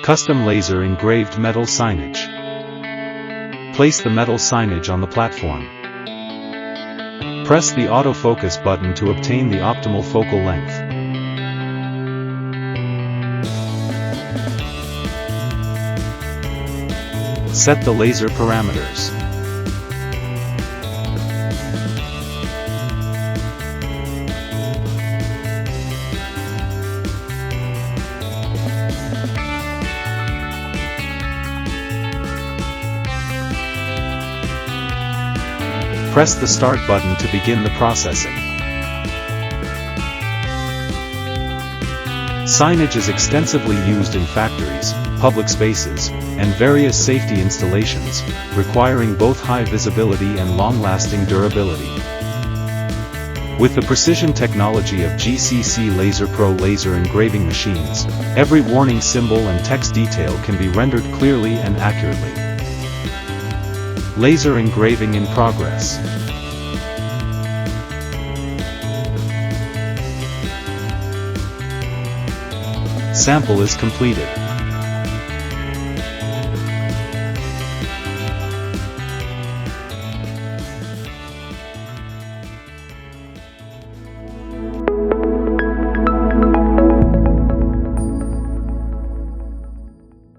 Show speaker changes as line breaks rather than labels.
Custom laser engraved metal signage. Place the metal signage on the platform. Press the autofocus button to obtain the optimal focal length. Set the laser parameters. Press the Start button to begin the processing. Signage is extensively used in factories, public spaces, and various safety installations, requiring both high visibility and long-lasting durability. With the precision technology of GCC LaserPro laser engraving machines, every warning symbol and text detail can be rendered clearly and accurately. Laser engraving in progress. Sample is completed.